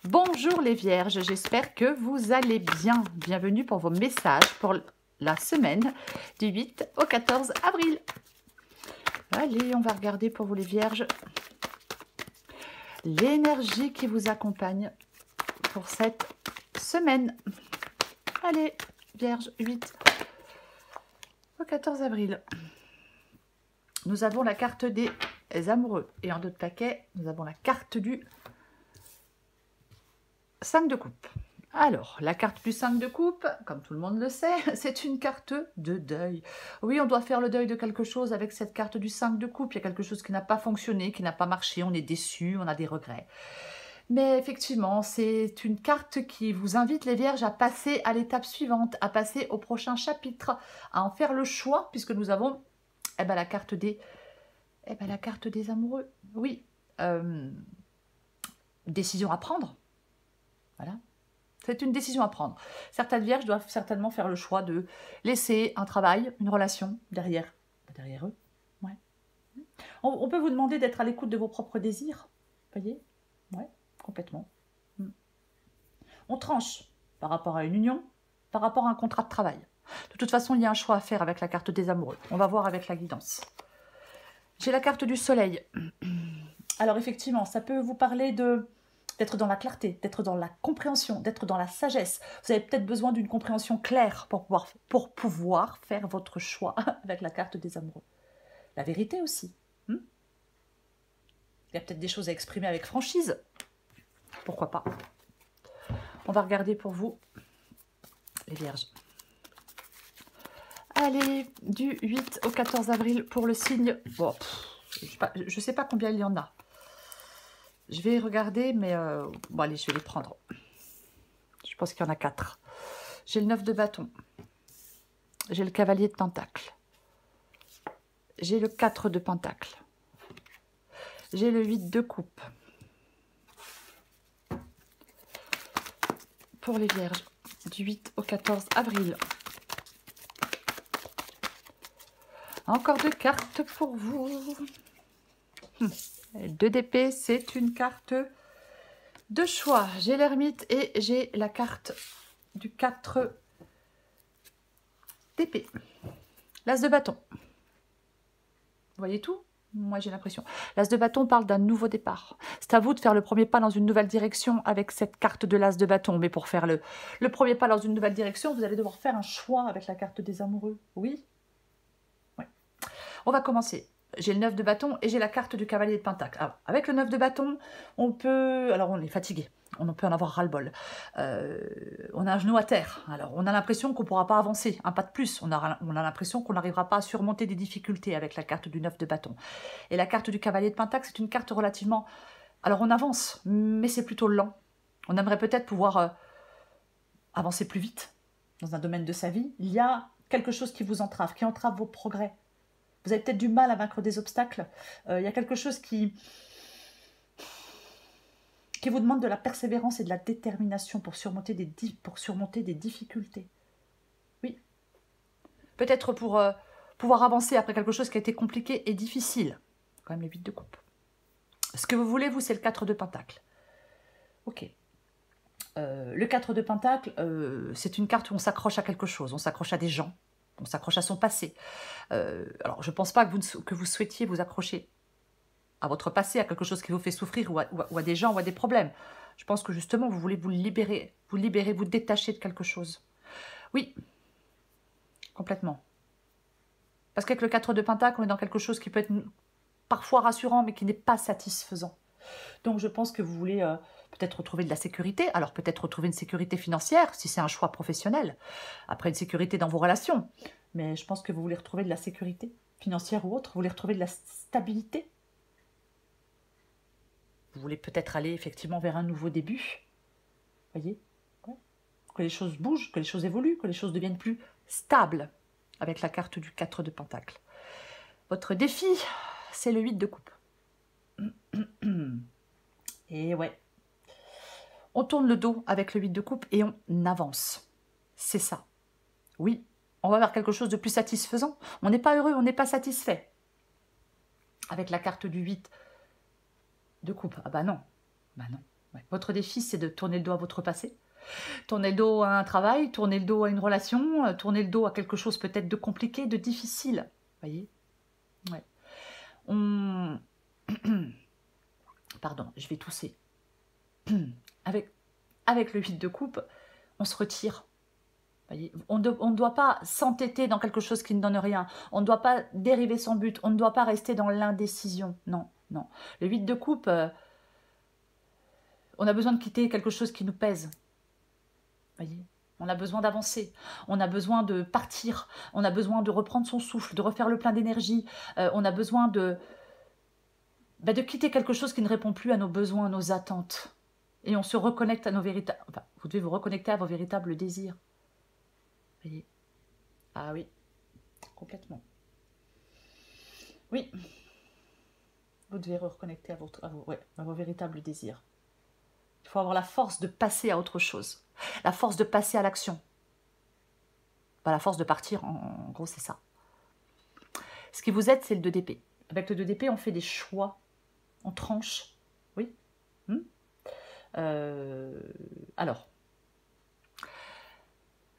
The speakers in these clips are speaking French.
Bonjour les vierges, j'espère que vous allez bien. Bienvenue pour vos messages pour la semaine du 8 au 14 avril. Allez, on va regarder pour vous les vierges l'énergie qui vous accompagne pour cette semaine. Allez, vierge, 8 au 14 avril. Nous avons la carte des amoureux et en d'autres paquets, nous avons la carte du 5 de coupe. Alors, la carte du 5 de coupe, comme tout le monde le sait, c'est une carte de deuil. Oui, on doit faire le deuil de quelque chose avec cette carte du 5 de coupe. Il y a quelque chose qui n'a pas fonctionné, qui n'a pas marché, on est déçu, on a des regrets. Mais effectivement, c'est une carte qui vous invite les vierges à passer à l'étape suivante, à passer au prochain chapitre, à en faire le choix, puisque nous avons la carte des amoureux. Oui, décision à prendre. Voilà. C'est une décision à prendre. Certaines vierges doivent certainement faire le choix de laisser un travail, une relation derrière eux. Ouais. On peut vous demander d'être à l'écoute de vos propres désirs. Vous voyez? Ouais, complètement. On tranche par rapport à une union, par rapport à un contrat de travail. De toute façon, il y a un choix à faire avec la carte des amoureux. On va voir avec la guidance. J'ai la carte du soleil. Alors effectivement, ça peut vous parler d'être dans la clarté, d'être dans la compréhension, d'être dans la sagesse. Vous avez peut-être besoin d'une compréhension claire pour pouvoir faire votre choix avec la carte des amoureux. La vérité aussi. Il y a peut-être des choses à exprimer avec franchise. Pourquoi pas? On va regarder pour vous, les vierges. Allez, du 8 au 14 avril pour le signe. Bon, je ne sais pas combien il y en a. Je vais regarder, mais bon, allez, je vais les prendre. Je pense qu'il y en a 4. J'ai le 9 de bâton. J'ai le cavalier de pentacle. J'ai le 4 de pentacle. J'ai le 8 de coupe. Pour les vierges, du 8 au 14 avril. Encore 2 cartes pour vous. 2 d'épée, c'est une carte de choix. J'ai l'ermite et j'ai la carte du 4 d'épée. L'as de bâton. Vous voyez tout? Moi, j'ai l'impression. L'as de bâton parle d'un nouveau départ. C'est à vous de faire le premier pas dans une nouvelle direction avec cette carte de l'as de bâton. Mais pour faire le premier pas dans une nouvelle direction, vous allez devoir faire un choix avec la carte des amoureux. Oui? Oui. On va commencer. J'ai le 9 de bâton et j'ai la carte du cavalier de pentacle. Alors, avec le 9 de bâton, on peut... Alors, on est fatigué. On peut en avoir ras-le-bol. On a un genou à terre. Alors, on a l'impression qu'on ne pourra pas avancer. Un pas de plus. On a l'impression qu'on n'arrivera pas à surmonter des difficultés avec la carte du 9 de bâton. Et la carte du cavalier de pentacle, c'est une carte relativement... Alors, on avance, mais c'est plutôt lent. On aimerait peut-être pouvoir avancer plus vite dans un domaine de sa vie. Il y a quelque chose qui vous entrave, qui entrave vos progrès. Vous avez peut-être du mal à vaincre des obstacles. Il y a quelque chose qui vous demande de la persévérance et de la détermination pour surmonter des difficultés. Oui. Peut-être pour pouvoir avancer après quelque chose qui a été compliqué et difficile. Quand même les 8 de coupe. Ce que vous voulez, vous, c'est le 4 de pentacle. Ok. Le 4 de pentacle, c'est une carte où on s'accroche à quelque chose. On s'accroche à des gens. On s'accroche à son passé. Alors, je ne pense pas que vous souhaitiez vous accrocher à votre passé, à quelque chose qui vous fait souffrir ou à des gens ou à des problèmes. Je pense que justement, vous voulez vous libérer, vous détacher de quelque chose. Oui, complètement. Parce qu'avec le 4 de pentacle, on est dans quelque chose qui peut être parfois rassurant, mais qui n'est pas satisfaisant. Donc, je pense que vous voulez peut-être retrouver de la sécurité. Alors, peut-être retrouver une sécurité financière, si c'est un choix professionnel. Après, une sécurité dans vos relations. Mais je pense que vous voulez retrouver de la sécurité financière ou autre. Vous voulez retrouver de la stabilité. Vous voulez peut-être aller effectivement vers un nouveau début. Voyez, ouais. Que les choses bougent, que les choses évoluent, que les choses deviennent plus stables avec la carte du 4 de pentacle. Votre défi, c'est le 8 de coupe. Et ouais. On tourne le dos avec le 8 de coupe et on avance. C'est ça. Oui, on va vers quelque chose de plus satisfaisant. On n'est pas heureux, on n'est pas satisfait. Avec la carte du 8 de coupe. Ah bah non. Bah non. Ouais. Votre défi, c'est de tourner le dos à votre passé. Tourner le dos à un travail, tourner le dos à une relation, tourner le dos à quelque chose peut-être de compliqué, de difficile. Vous voyez? Ouais. On... Pardon, je vais tousser. Avec le 8 de coupe, on se retire. Voyez, on ne doit pas s'entêter dans quelque chose qui ne donne rien. On ne doit pas dériver son but. On ne doit pas rester dans l'indécision. Non, non. Le 8 de coupe, on a besoin de quitter quelque chose qui nous pèse. Voyez, on a besoin d'avancer. On a besoin de partir. On a besoin de reprendre son souffle, de refaire le plein d'énergie. On a besoin de quitter quelque chose qui ne répond plus à nos besoins, à nos attentes. Et on se reconnecte à nos véritables... Enfin, vous devez vous reconnecter à vos véritables désirs. Voyez. Ah oui, complètement. Oui, vous devez reconnecter à vos véritables désirs. Il faut avoir la force de passer à autre chose, la force de passer à l'action. La force de partir, en gros, c'est ça. Ce qui vous aide, c'est le 2 d'épée. Avec le 2 d'épée, on fait des choix, on tranche. Oui. Alors,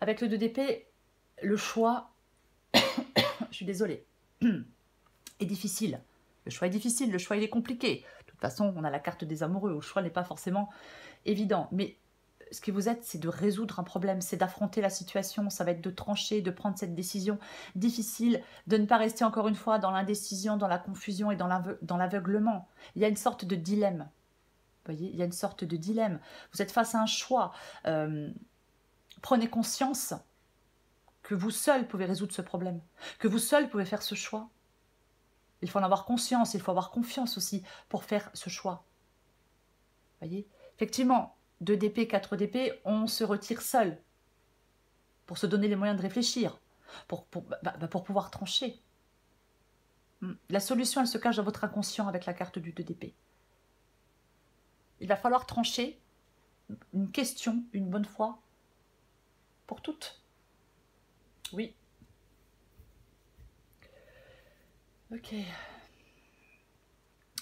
avec le 2 d'épée, le choix, je suis désolée, est difficile. Le choix est difficile, le choix il est compliqué. De toute façon, on a la carte des amoureux, où le choix n'est pas forcément évident. Mais ce qui vous aide, c'est de résoudre un problème, c'est d'affronter la situation, ça va être de trancher, de prendre cette décision difficile, de ne pas rester encore une fois dans l'indécision, dans la confusion et dans l'aveuglement. Il y a une sorte de dilemme. Vous voyez, il y a une sorte de dilemme. Vous êtes face à un choix. Prenez conscience que vous seul pouvez résoudre ce problème, que vous seul pouvez faire ce choix. Il faut en avoir conscience, il faut avoir confiance aussi pour faire ce choix. Vous voyez, effectivement, 2 d'épée, 4 d'épée, on se retire seul pour se donner les moyens de réfléchir, pour pouvoir trancher. La solution, elle se cache dans votre inconscient avec la carte du 2 d'épée. Il va falloir trancher une question, une bonne fois, pour toutes. Oui. Ok.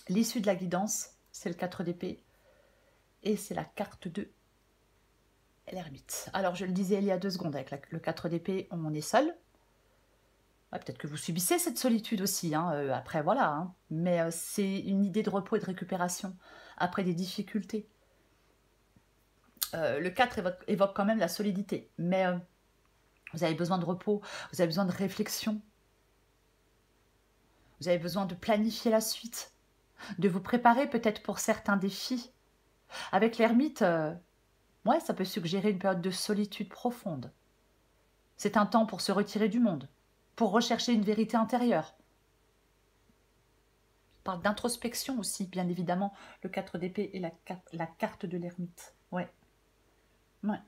L'issue de la guidance, c'est le 4 d'épée. Et c'est la carte de l'ermite. Alors, je le disais il y a 2 secondes, avec le 4 d'épée, on est seul. Ouais, peut-être que vous subissez cette solitude aussi, hein, après, voilà. Hein. Mais c'est une idée de repos et de récupération après des difficultés. Le 4 évoque quand même la solidité. Mais vous avez besoin de repos, vous avez besoin de réflexion. Vous avez besoin de planifier la suite, de vous préparer peut-être pour certains défis. Avec l'ermite, ouais, ça peut suggérer une période de solitude profonde. C'est un temps pour se retirer du monde, pour rechercher une vérité intérieure. Je parle d'introspection aussi, bien évidemment, le 4 d'épée et la carte de l'ermite. Ouais. Ouais.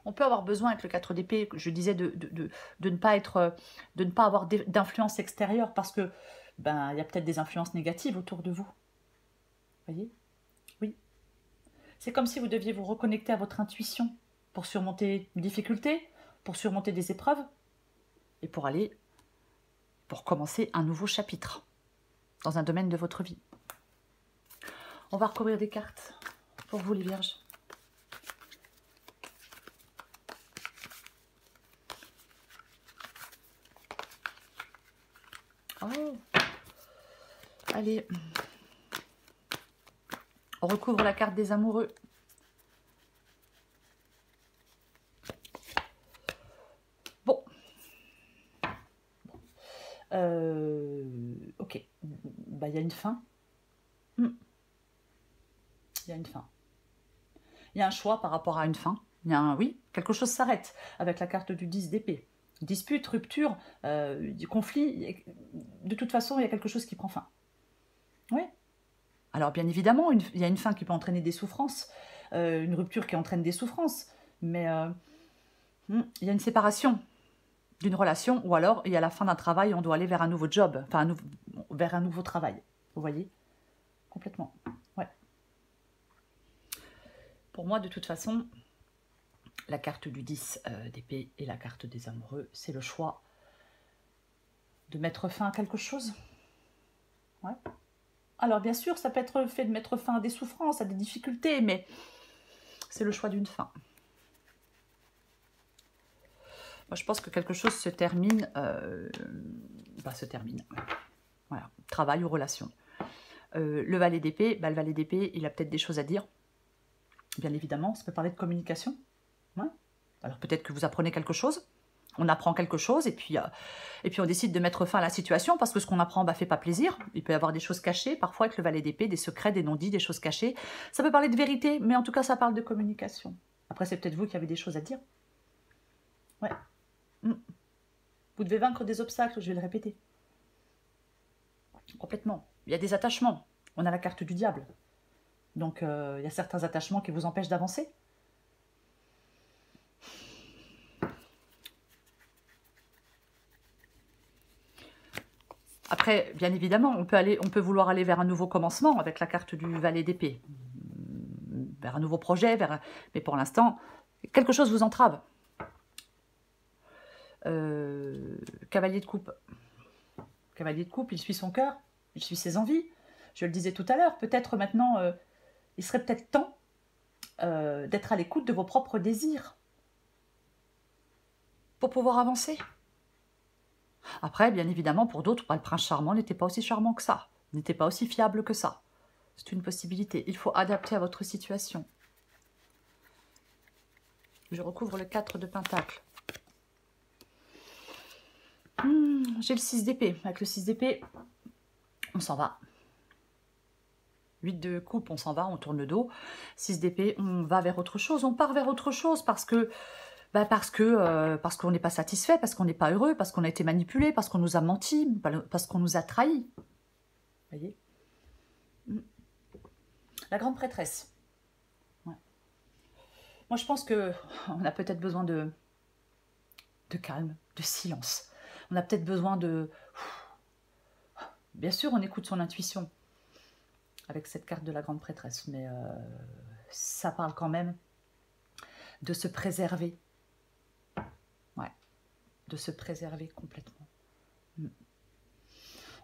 On peut avoir besoin avec le 4 d'épée, je disais, de ne pas avoir d'influence extérieure parce que il y a peut-être des influences négatives autour de vous. Vous voyez? Oui. C'est comme si vous deviez vous reconnecter à votre intuition pour surmonter une difficulté, pour surmonter des épreuves et pour commencer un nouveau chapitre dans un domaine de votre vie. On va recouvrir des cartes pour vous les vierges. Oh. Allez. On recouvre la carte des amoureux. Bon. Ok. Il y a une fin. Il y a une fin. Il y a un choix par rapport à une fin. Il y a oui, quelque chose s'arrête avec la carte du 10 d'épée. Dispute, rupture, du conflit. De toute façon, il y a quelque chose qui prend fin. Oui. Alors, bien évidemment, il y a une fin qui peut entraîner des souffrances, une rupture qui entraîne des souffrances, mais il y a une séparation d'une relation, ou alors il y a la fin d'un travail, on doit aller vers un nouveau job, enfin vers un nouveau travail. Vous voyez? Complètement. Ouais. Pour moi, de toute façon, la carte du 10 d'épée et la carte des amoureux, c'est le choix de mettre fin à quelque chose. Ouais. Alors bien sûr, ça peut être le fait de mettre fin à des souffrances, à des difficultés, mais c'est le choix d'une fin. Moi, je pense que quelque chose se termine, se termine. Voilà, travail ou relation. Le valet d'épée, le valet d'épée, il a peut-être des choses à dire. Bien évidemment, ça peut parler de communication. Ouais. Alors peut-être que vous apprenez quelque chose, on apprend quelque chose, et puis on décide de mettre fin à la situation, parce que ce qu'on apprend fait pas plaisir. Il peut y avoir des choses cachées, parfois avec le valet d'épée, des secrets, des non-dits, des choses cachées. Ça peut parler de vérité, mais en tout cas, ça parle de communication. Après, c'est peut-être vous qui avez des choses à dire. Ouais. Vous devez vaincre des obstacles, je vais le répéter. Complètement. Il y a des attachements. On a la carte du diable. Donc, il y a certains attachements qui vous empêchent d'avancer. Après, bien évidemment, on peut vouloir aller vers un nouveau commencement avec la carte du valet d'épée. Vers un nouveau projet, mais pour l'instant, quelque chose vous entrave. Cavalier de coupe. Cavalier de coupe, il suit son cœur, il suit ses envies. Je le disais tout à l'heure, peut-être maintenant, il serait peut-être temps d'être à l'écoute de vos propres désirs pour pouvoir avancer. Après, bien évidemment, pour d'autres, le prince charmant n'était pas aussi charmant que ça, n'était pas aussi fiable que ça. C'est une possibilité. Il faut adapter à votre situation. Je recouvre le 4 de Pentacle. J'ai le 6 d'épée. Avec le 6 d'épée, on s'en va. 8 de coupe, on s'en va, on tourne le dos. 6 d'épée, on va vers autre chose. On part vers autre chose parce que parce qu'on n'est pas satisfait, parce qu'on n'est pas heureux, parce qu'on a été manipulé, parce qu'on nous a menti, parce qu'on nous a trahis. Vous voyez? La grande prêtresse. Ouais. Moi, je pense qu'on a peut-être besoin de calme, de silence. On a peut-être besoin de... Bien sûr, on écoute son intuition avec cette carte de la grande prêtresse, mais ça parle quand même de se préserver. Ouais, de se préserver complètement.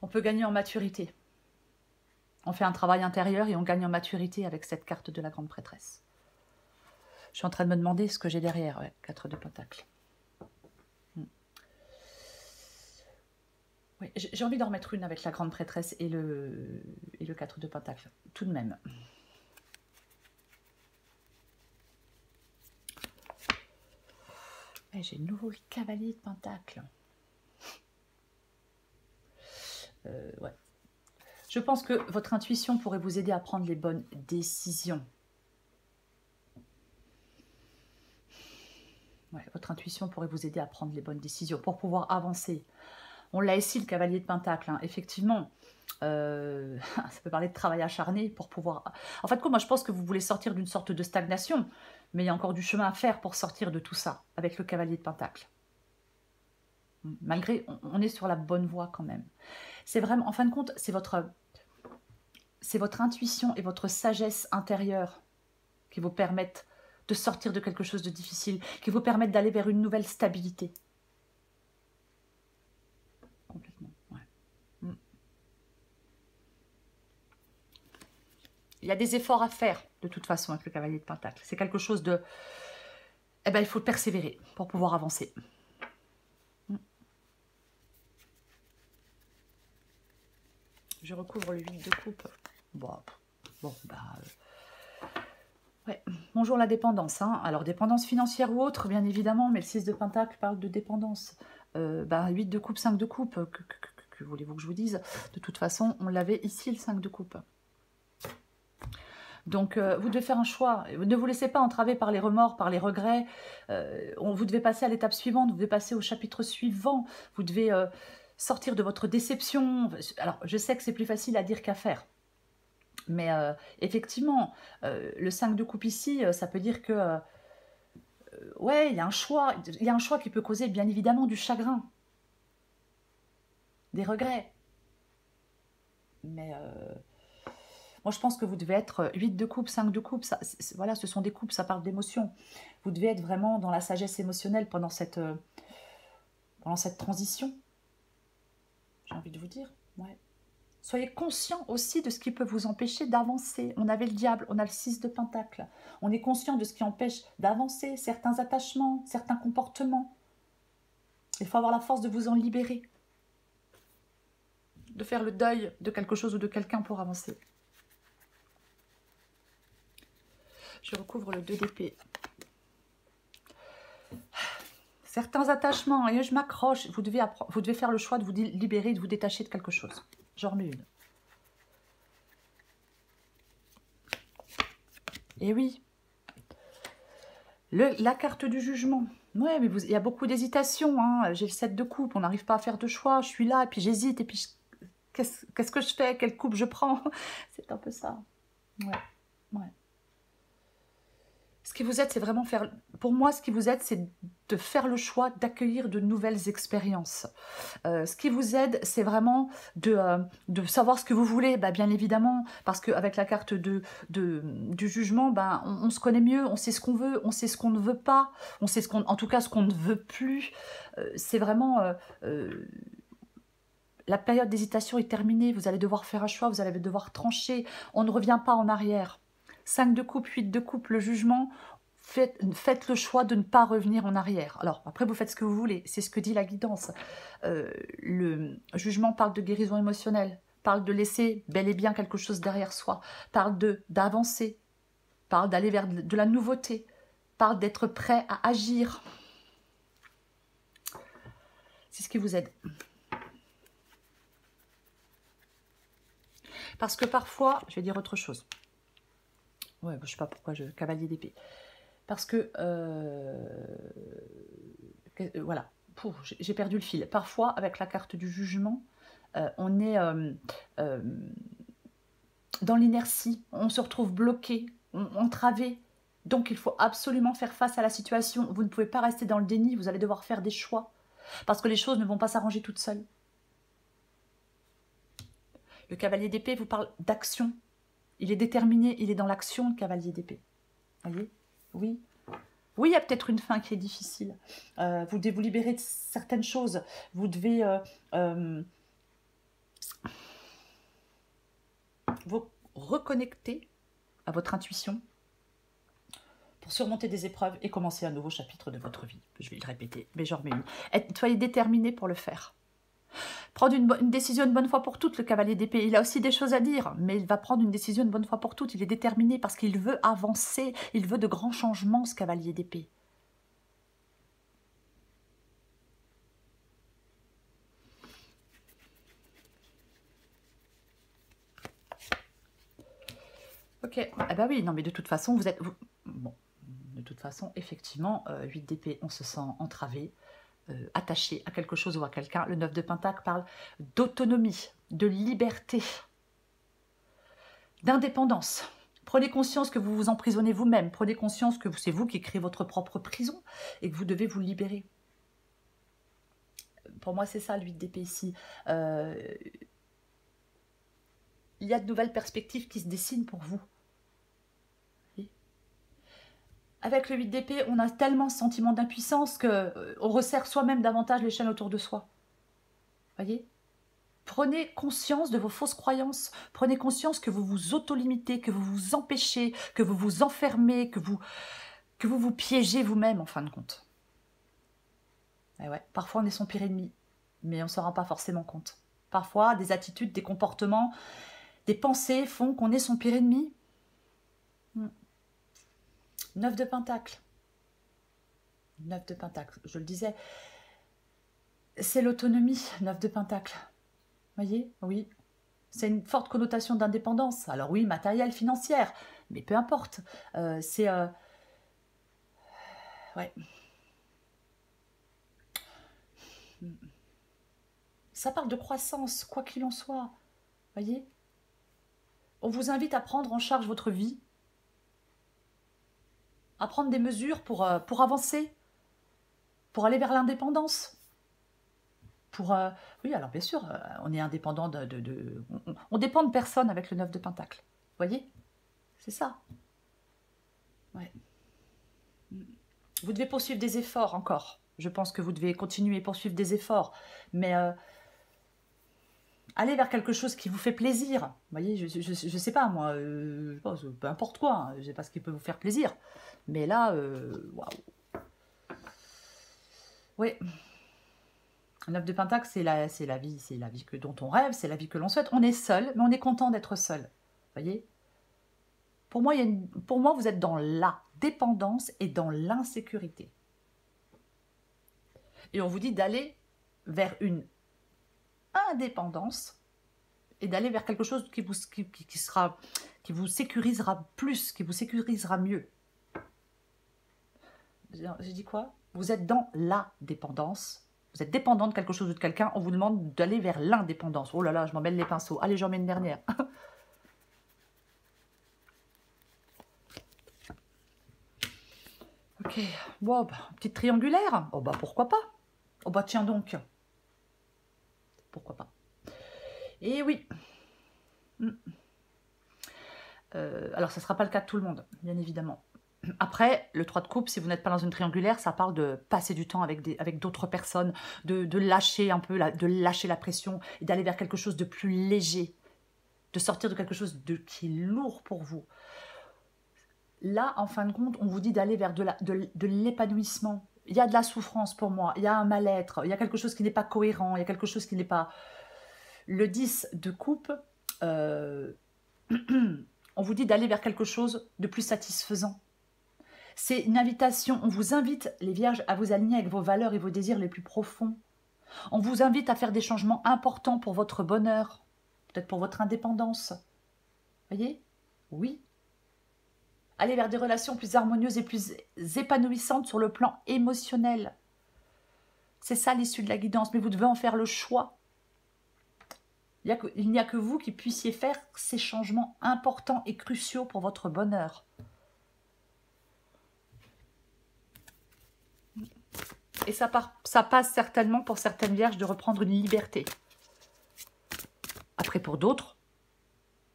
On peut gagner en maturité. On fait un travail intérieur et on gagne en maturité avec cette carte de la grande prêtresse. Je suis en train de me demander ce que j'ai derrière, 4 de Pentacle. Oui, j'ai envie d'en remettre une avec la grande prêtresse et le 4 de Pentacle, tout de même. J'ai de nouveau le cavalier de Pentacle. Ouais. Je pense que votre intuition pourrait vous aider à prendre les bonnes décisions. Ouais, votre intuition pourrait vous aider à prendre les bonnes décisions pour pouvoir avancer. On l'a ici, le cavalier de Pentacle, hein. Effectivement, ça peut parler de travail acharné pour pouvoir... En fait, moi, je pense que vous voulez sortir d'une sorte de stagnation, mais il y a encore du chemin à faire pour sortir de tout ça, avec le cavalier de Pentacle. Malgré, on est sur la bonne voie quand même. C'est vraiment, en fin de compte, c'est votre intuition et votre sagesse intérieure qui vous permettent de sortir de quelque chose de difficile, qui vous permettent d'aller vers une nouvelle stabilité. Complètement, ouais. Il y a des efforts à faire, de toute façon, avec le cavalier de Pentacle. C'est quelque chose de... Eh bien, il faut persévérer pour pouvoir avancer. Je recouvre le 8 de coupe. Ouais. Bonjour la dépendance. Hein. Alors, dépendance financière ou autre, bien évidemment, mais le 6 de Pentacle parle de dépendance. 8 de coupe, 5 de coupe, que voulez-vous que je vous dise? De toute façon, on l'avait ici, le 5 de coupe. Donc, vous devez faire un choix. Ne vous laissez pas entraver par les remords, par les regrets. Vous devez passer à l'étape suivante, vous devez passer au chapitre suivant. Vous devez sortir de votre déception. Alors, je sais que c'est plus facile à dire qu'à faire. Mais effectivement, le 5 de coupe ici, ça peut dire que... ouais, il y a un choix. Il y a un choix qui peut causer, bien évidemment, du chagrin. Des regrets. Mais... moi, je pense que vous devez être 8 de coupe, 5 de coupe. Ça, voilà, ce sont des coupes, ça parle d'émotion. Vous devez être vraiment dans la sagesse émotionnelle pendant cette transition. J'ai envie de vous dire. Ouais. Soyez conscient aussi de ce qui peut vous empêcher d'avancer. On avait le diable, on a le 6 de Pentacle. On est conscient de ce qui empêche d'avancer, certains attachements, certains comportements. Il faut avoir la force de vous en libérer. De faire le deuil de quelque chose ou de quelqu'un pour avancer. Je recouvre le 2 d'épée. Certains attachements, et je m'accroche, vous devez faire le choix de vous libérer, de vous détacher de quelque chose. J'en remets une. Et oui, la carte du jugement. Ouais, mais il y a beaucoup d'hésitation. Hein. J'ai le 7 de coupe, on n'arrive pas à faire de choix. Je suis là, et puis j'hésite, et puis qu'est-ce que je fais? Quelle coupe je prends? C'est un peu ça. Ouais, ouais. Ce qui vous aide, c'est vraiment faire... Pour moi, ce qui vous aide, c'est de faire le choix d'accueillir de nouvelles expériences. Ce qui vous aide, c'est vraiment de savoir ce que vous voulez, bah, bien évidemment, parce qu'avec la carte du jugement, bah, on se connaît mieux, on sait ce qu'on veut, on sait ce qu'on ne veut pas, on sait en tout cas ce qu'on ne veut plus. C'est vraiment... la période d'hésitation est terminée, vous allez devoir faire un choix, vous allez devoir trancher, on ne revient pas en arrière. 5 de coupe, 8 de coupe, le jugement, faites le choix de ne pas revenir en arrière. Alors, après, vous faites ce que vous voulez, c'est ce que dit la guidance. Le jugement parle de guérison émotionnelle, parle de laisser bel et bien quelque chose derrière soi, parle d'avancer, parle d'aller vers de la nouveauté, parle d'être prêt à agir. C'est ce qui vous aide. Parce que parfois, je vais dire autre chose. Ouais, je ne sais pas pourquoi cavalier d'épée. Parce que, voilà, j'ai perdu le fil. Parfois, avec la carte du jugement, on est dans l'inertie, on se retrouve bloqué, entravé. Donc, il faut absolument faire face à la situation. Vous ne pouvez pas rester dans le déni, vous allez devoir faire des choix. Parce que les choses ne vont pas s'arranger toutes seules. Le cavalier d'épée vous parle d'action. Il est déterminé, il est dans l'action, le cavalier d'épée. Vous voyez? Oui. Oui, il y a peut-être une fin qui est difficile. Vous devez vous libérer de certaines choses. Vous devez vous reconnecter à votre intuition pour surmonter des épreuves et commencer un nouveau chapitre de votre vie. Je vais le répéter, mais j'en remets une. Soyez déterminé pour le faire. Prendre une décision une bonne fois pour toutes, le cavalier d'épée. Il a aussi des choses à dire, mais il va prendre une décision une bonne fois pour toutes. Il est déterminé parce qu'il veut avancer. Il veut de grands changements, ce cavalier d'épée. Ok, eh ben oui, non mais de toute façon, vous êtes... Bon, de toute façon, effectivement, 8 d'épée, on se sent entravé. Attaché à quelque chose ou à quelqu'un. Le 9 de Pentacle parle d'autonomie, de liberté, d'indépendance. Prenez conscience que vous vous emprisonnez vous-même. Prenez conscience que c'est vous qui créez votre propre prison et que vous devez vous libérer. Pour moi, c'est ça, le 8 d'épée ici. Il y a de nouvelles perspectives qui se dessinent pour vous. Avec le 8 d'épée, on a tellement ce sentiment d'impuissance qu'on resserre soi-même davantage les chaînes autour de soi. Voyez? Prenez conscience de vos fausses croyances. Prenez conscience que vous vous auto-limitez, que vous vous empêchez, que vous vous enfermez, que vous vous piégez vous-même en fin de compte. Et ouais, parfois on est son pire ennemi, mais on ne s'en rend pas forcément compte. Parfois, des attitudes, des comportements, des pensées font qu'on est son pire ennemi. 9 de Pentacle. 9 de Pentacle, je le disais. C'est l'autonomie, 9 de Pentacle. Voyez? Oui. C'est une forte connotation d'indépendance. Alors oui, matérielle, financière, mais peu importe. C'est... Ouais. Ça parle de croissance, quoi qu'il en soit. Voyez? On vous invite à prendre en charge votre vie, à prendre des mesures pour avancer, pour aller vers l'indépendance. Oui, alors bien sûr, on est indépendant on dépend de personne avec le 9 de Pentacle. Vous voyez? C'est ça. Ouais. Vous devez poursuivre des efforts encore. Je pense que vous devez continuer à poursuivre des efforts. Mais Allez vers quelque chose qui vous fait plaisir. Vous voyez, je sais pas, moi, je pense, peu importe quoi, hein, je sais pas ce qui peut vous faire plaisir. Mais là, waouh. Oui. 9 de Pentacle, c'est la vie, dont on rêve, c'est la vie que l'on souhaite. On est seul, mais on est content d'être seul. Vous voyez, pour moi, vous êtes dans la dépendance et dans l'insécurité. Et on vous dit d'aller vers une indépendance et d'aller vers quelque chose qui vous sécurisera plus, qui vous sécurisera mieux. J'ai dit quoi? Vous êtes dans la dépendance. Vous êtes dépendant de quelque chose ou de quelqu'un. On vous demande d'aller vers l'indépendance. Oh là là, je m'en mêle les pinceaux. Allez, j'en mets une dernière. Ok. Bon, bah, petite triangulaire. Oh bah pourquoi pas. Oh bah tiens donc. Pourquoi pas. Et oui. Alors, ça ne sera pas le cas de tout le monde, bien évidemment. Après, le 3 de coupe, si vous n'êtes pas dans une triangulaire, ça parle de passer du temps avec d'autres personnes, de lâcher un peu, de lâcher la pression et d'aller vers quelque chose de plus léger, de sortir de quelque chose qui est lourd pour vous. Là, en fin de compte, on vous dit d'aller vers de l'épanouissement. Il y a de la souffrance pour moi, il y a un mal-être, il y a quelque chose qui n'est pas cohérent, il y a quelque chose qui n'est pas... Le 10 de coupe... on vous dit d'aller vers quelque chose de plus satisfaisant. C'est une invitation, on vous invite, les vierges, à vous aligner avec vos valeurs et vos désirs les plus profonds. On vous invite à faire des changements importants pour votre bonheur, peut-être pour votre indépendance. Voyez? Oui. Aller vers des relations plus harmonieuses et plus épanouissantes sur le plan émotionnel. C'est ça l'issue de la guidance, mais vous devez en faire le choix. Il n'y a que vous qui puissiez faire ces changements importants et cruciaux pour votre bonheur. Et ça passe certainement pour certaines vierges de reprendre une liberté. Après, pour d'autres,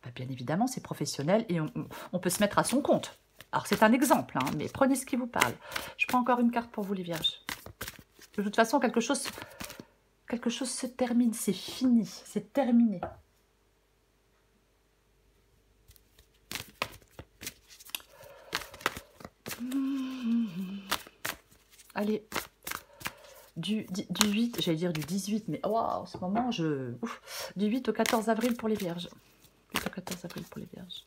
bah bien évidemment, c'est professionnel et on peut se mettre à son compte. Alors, c'est un exemple, hein, mais prenez ce qui vous parle. Je prends encore une carte pour vous, les vierges. De toute façon, quelque chose se termine, c'est fini, c'est terminé. Allez, du 8, j'allais dire du 18, mais wow, en ce moment, du 8 au 14 avril pour les vierges. 8 au 14 avril pour les vierges.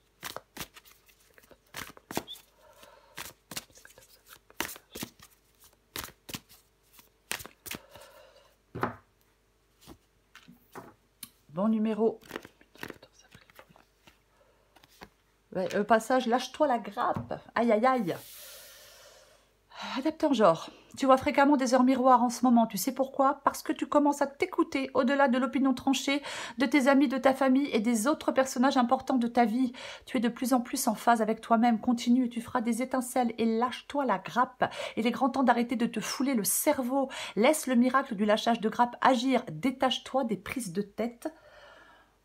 Bon numéro. Ouais, passage, lâche-toi la grappe. Aïe, aïe, aïe. Adapté en genre. Tu vois fréquemment des heures miroirs en ce moment. Tu sais pourquoi? Parce que tu commences à t'écouter au-delà de l'opinion tranchée de tes amis, de ta famille et des autres personnages importants de ta vie. Tu es de plus en plus en phase avec toi-même. Continue, tu feras des étincelles et lâche-toi la grappe. Il est grand temps d'arrêter de te fouler le cerveau. Laisse le miracle du lâchage de grappe agir. Détache-toi des prises de tête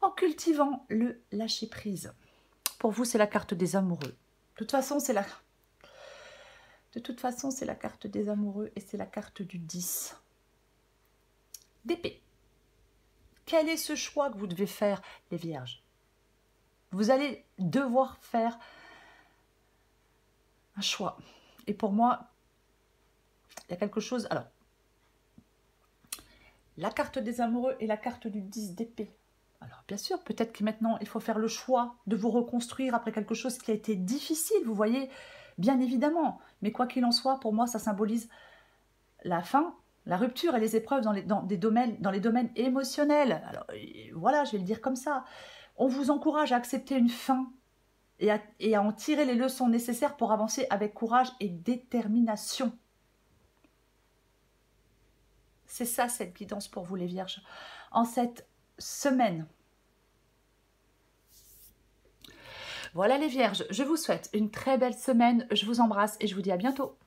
en cultivant le lâcher-prise. Pour vous, c'est la carte des amoureux. De toute façon, c'est la carte des amoureux et c'est la carte du 10 d'épée. Quel est ce choix que vous devez faire, les vierges? Vous allez devoir faire un choix. Et pour moi, il y a quelque chose... Alors, la carte des amoureux et la carte du 10 d'épée. Alors, bien sûr, peut-être que maintenant, il faut faire le choix de vous reconstruire après quelque chose qui a été difficile, vous voyez, bien évidemment. Mais quoi qu'il en soit, pour moi, ça symbolise la fin, la rupture et les épreuves dans les domaines émotionnels. Alors, voilà, je vais le dire comme ça. On vous encourage à accepter une fin et à en tirer les leçons nécessaires pour avancer avec courage et détermination. C'est ça, cette guidance pour vous, les vierges. En cette semaine. Voilà les vierges, je vous souhaite une très belle semaine, je vous embrasse et je vous dis à bientôt.